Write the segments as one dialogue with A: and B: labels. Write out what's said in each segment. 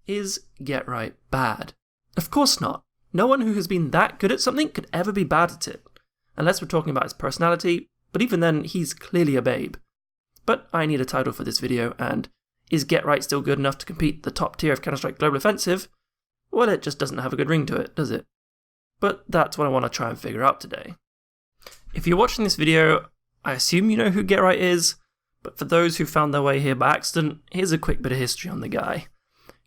A: Is GeT_RiGhT bad? Of course not. No one who has been that good at something could ever be bad at it. Unless we're talking about his personality, but even then, he's clearly a babe. But I need a title for this video, and is GeT_RiGhT still good enough to compete the top tier of Counter-Strike Global Offensive? Well, it just doesn't have a good ring to it, does it? But that's what I want to try and figure out today. If you're watching this video, I assume you know who GeT_RiGhT is, but for those who found their way here by accident, here's a quick bit of history on the guy.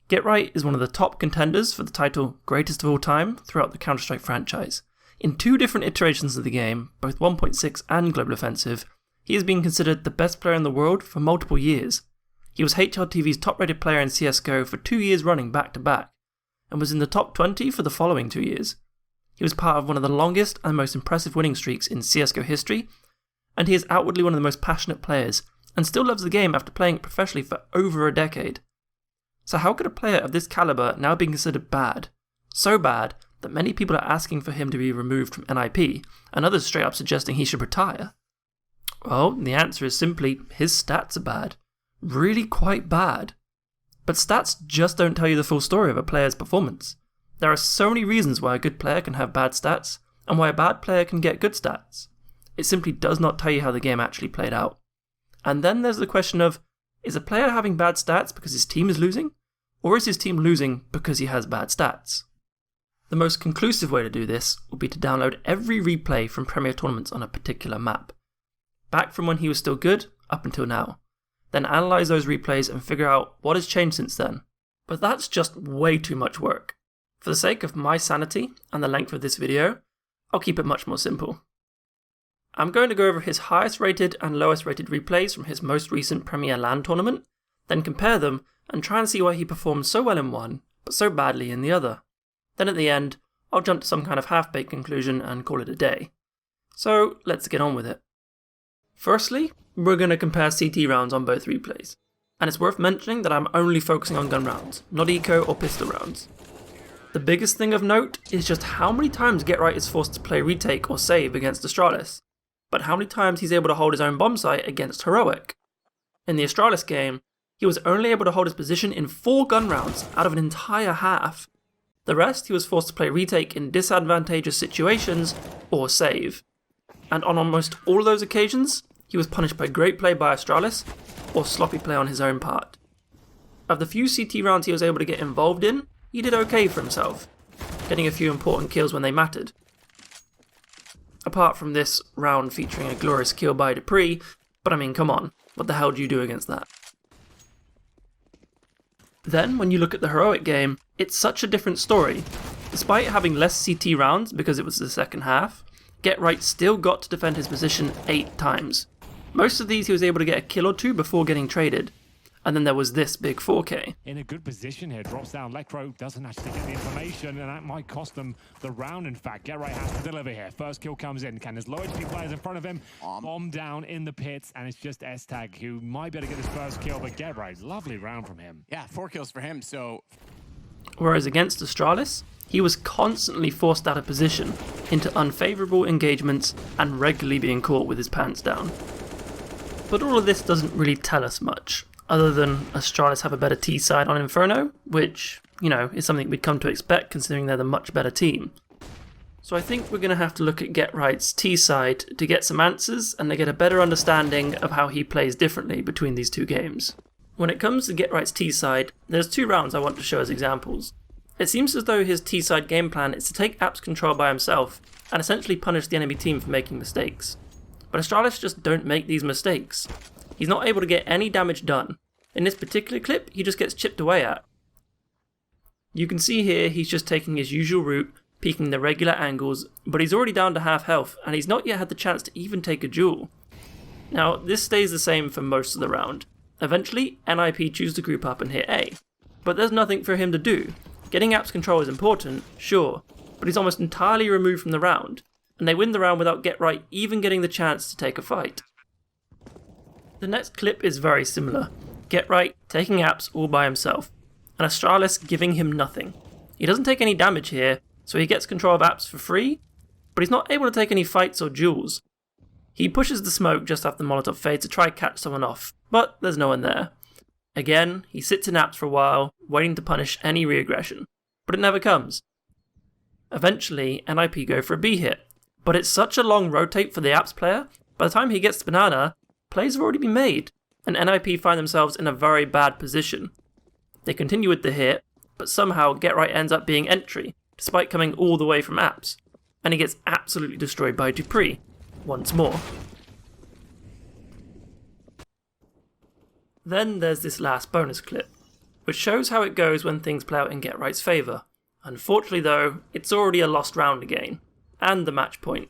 A: GeT_RiGhT is one of the top contenders for the title Greatest of All Time throughout the Counter-Strike franchise. In 2 different iterations of the game, both 1.6 and Global Offensive, he has been considered the best player in the world for multiple years. He was HLTV's top-rated player in CSGO for 2 years running back-to-back, and was in the top 20 for the following 2 years. He was part of one of the longest and most impressive winning streaks in CSGO history, and he is outwardly one of the most passionate players, and still loves the game after playing it professionally for over a decade. So how could a player of this caliber now be considered bad? So bad that many people are asking for him to be removed from NIP, and others straight up suggesting he should retire. Well, the answer is simply, his stats are bad. Really quite bad. But stats just don't tell you the full story of a player's performance. There are so many reasons why a good player can have bad stats, and why a bad player can get good stats. It simply does not tell you how the game actually played out. And then there's the question of, is a player having bad stats because his team is losing? Or is his team losing because he has bad stats? The most conclusive way to do this would be to download every replay from Premier tournaments on a particular map. Back from when he was still good, up until now. Then analyse those replays and figure out what has changed since then. But that's just way too much work. For the sake of my sanity and the length of this video, I'll keep it much more simple. I'm going to go over his highest rated and lowest rated replays from his most recent Premier LAN tournament, then compare them and try and see why he performed so well in one, but so badly in the other. Then at the end, I'll jump to some kind of half-baked conclusion and call it a day. So let's get on with it. Firstly, we're going to compare CT rounds on both replays. And it's worth mentioning that I'm only focusing on gun rounds, not eco or pistol rounds. The biggest thing of note is just how many times GeT_RiGhT is forced to play retake or save against Astralis, but how many times he's able to hold his own bomb site against Heroic. In the Astralis game, he was only able to hold his position in 4 gun rounds out of an entire half. The rest he was forced to play retake in disadvantageous situations or save. And on almost all of those occasions, he was punished by great play by Astralis or sloppy play on his own part. Of the few CT rounds he was able to get involved in, he did okay for himself, getting a few important kills when they mattered. Apart from this round featuring a glorious kill by dupreeh, but I mean come on, what the hell do you do against that? Then, when you look at the Heroic game, it's such a different story. Despite having less CT rounds because it was the second half, GeT_RiGhT still got to defend his position 8 times. Most of these he was able to get a kill or 2 before getting traded. And then there was this big 4K.
B: In a good position here, drops down. Lekr0 doesn't actually get the information, and that might cost them the round, in fact. GeT_RiGhT has to deliver here. First kill comes in. Can his low HP players in front of him bomb down in the pits, and it's just S-Tag who might be able to get his first kill, but GeT_RiGhT, lovely round from him.
C: Yeah, 4 kills for him, so...
A: Whereas against Astralis, he was constantly forced out of position into unfavourable engagements and regularly being caught with his pants down. But all of this doesn't really tell us much, other than Astralis have a better T side on Inferno, which, you know, is something we'd come to expect considering they're the much better team. So I think we're going to have to look at GeT_RiGhT's T side to get some answers and to get a better understanding of how he plays differently between these 2 games. When it comes to GeT_RiGhT's T side, there's 2 rounds I want to show as examples. It seems as though his T side game plan is to take apps control by himself and essentially punish the enemy team for making mistakes. But Astralis just don't make these mistakes. He's not able to get any damage done. In this particular clip, he just gets chipped away at. You can see here he's just taking his usual route, peeking the regular angles, but he's already down to half health and he's not yet had the chance to even take a duel. Now, this stays the same for most of the round. Eventually, NIP choose to group up and hit A. But there's nothing for him to do. Getting apps control is important, sure, but he's almost entirely removed from the round, and they win the round without GeT_RiGhT even getting the chance to take a fight. The next clip is very similar. GeT_RiGhT taking apps all by himself, and Astralis giving him nothing. He doesn't take any damage here, so he gets control of apps for free, but he's not able to take any fights or duels. He pushes the smoke just after the Molotov fade to try catch someone off, but there's no one there. Again, he sits in apps for a while, waiting to punish any reaggression, but it never comes. Eventually, NIP go for a B hit, but it's such a long rotate for the apps player, by the time he gets to banana, plays have already been made, and NIP find themselves in a very bad position. They continue with the hit, but somehow GetRight ends up being entry, despite coming all the way from apps, and he gets absolutely destroyed by dupreeh, once more. Then there's this last bonus clip, which shows how it goes when things play out in GetRight's favour. Unfortunately though, it's already a lost round again, and the match point.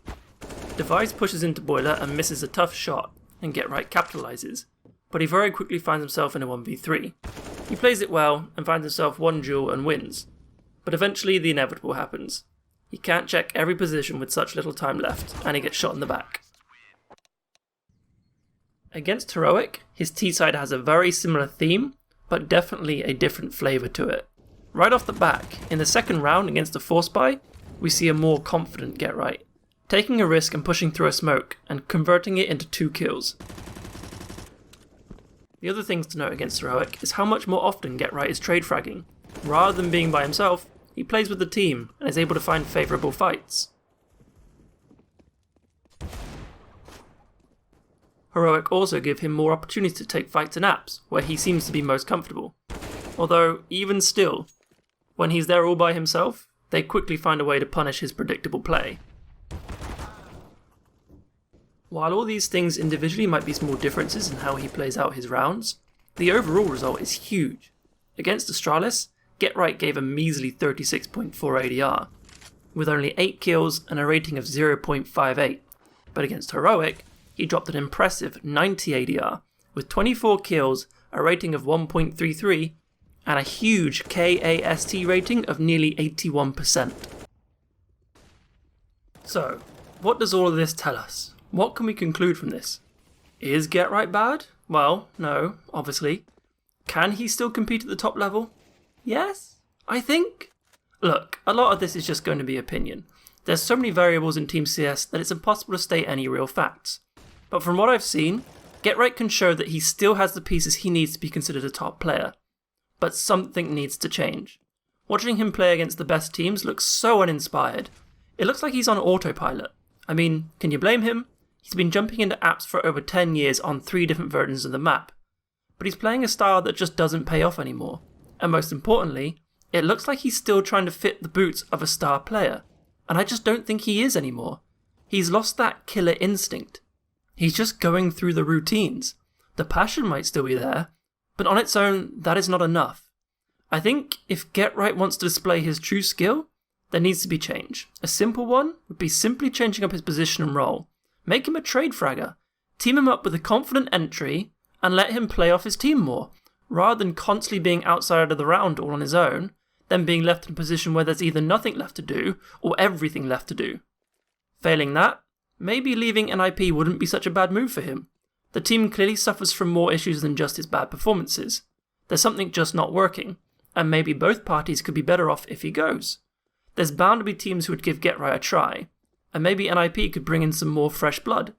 A: Device pushes into Boiler and misses a tough shot, and GetRight capitalises, but he very quickly finds himself in a 1v3. He plays it well and finds himself one duel and wins, but eventually the inevitable happens. He can't check every position with such little time left, and he gets shot in the back. Against Heroic, his T-side has a very similar theme, but definitely a different flavour to it. Right off the back, in the second round against a Force Buy, we see a more confident GetRight, taking a risk and pushing through a smoke, and converting it into 2 kills. The other things to note against Heroic is how much more often GetRight is trade fragging. Rather than being by himself, he plays with the team, and is able to find favourable fights. Heroic also give him more opportunities to take fights in apps, where he seems to be most comfortable. Although, even still, when he's there all by himself, they quickly find a way to punish his predictable play. While all these things individually might be small differences in how he plays out his rounds, the overall result is huge. Against Astralis, GetRight gave a measly 36.4 ADR, with only 8 kills and a rating of 0.58, but against Heroic, he dropped an impressive 90 ADR, with 24 kills, a rating of 1.33, and a huge KAST rating of nearly 81%. So, what does all of this tell us? What can we conclude from this? Is GetRight bad? Well, no, obviously. Can he still compete at the top level? Yes, I think. Look, a lot of this is just going to be opinion. There's so many variables in Team CS that it's impossible to state any real facts. But from what I've seen, GetRight can show that he still has the pieces he needs to be considered a top player. But something needs to change. Watching him play against the best teams looks so uninspired. It looks like he's on autopilot. I mean, can you blame him? He's been jumping into apps for over 10 years on 3 different versions of the map. But he's playing a style that just doesn't pay off anymore. And most importantly, it looks like he's still trying to fit the boots of a star player. And I just don't think he is anymore. He's lost that killer instinct. He's just going through the routines. The passion might still be there, but on its own, that is not enough. I think if GetRight wants to display his true skill, there needs to be change. A simple one would be simply changing up his position and role. Make him a trade fragger, team him up with a confident entry, and let him play off his team more, rather than constantly being outside of the round all on his own, then being left in a position where there's either nothing left to do, or everything left to do. Failing that, maybe leaving NIP wouldn't be such a bad move for him. The team clearly suffers from more issues than just his bad performances. There's something just not working, and maybe both parties could be better off if he goes. There's bound to be teams who would give GetRight a try, and maybe NIP could bring in some more fresh blood.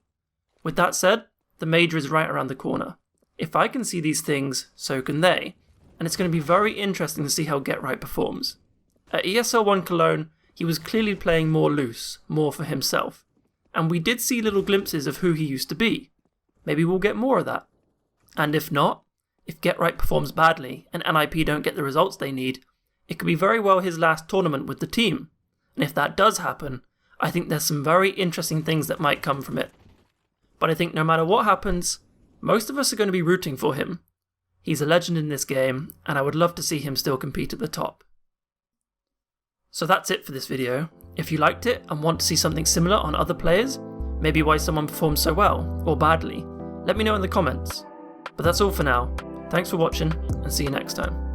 A: With that said, the major is right around the corner. If I can see these things, so can they, and it's going to be very interesting to see how GetRight performs. At ESL 1 Cologne, he was clearly playing more loose, more for himself, and we did see little glimpses of who he used to be. Maybe we'll get more of that. And if not, if GetRight performs badly and NIP don't get the results they need, it could be very well his last tournament with the team. And if that does happen, I think there's some very interesting things that might come from it. But I think no matter what happens, most of us are going to be rooting for him. He's a legend in this game, and I would love to see him still compete at the top. So that's it for this video. If you liked it and want to see something similar on other players, maybe why someone performs so well, or badly, let me know in the comments. But that's all for now. Thanks for watching, and see you next time.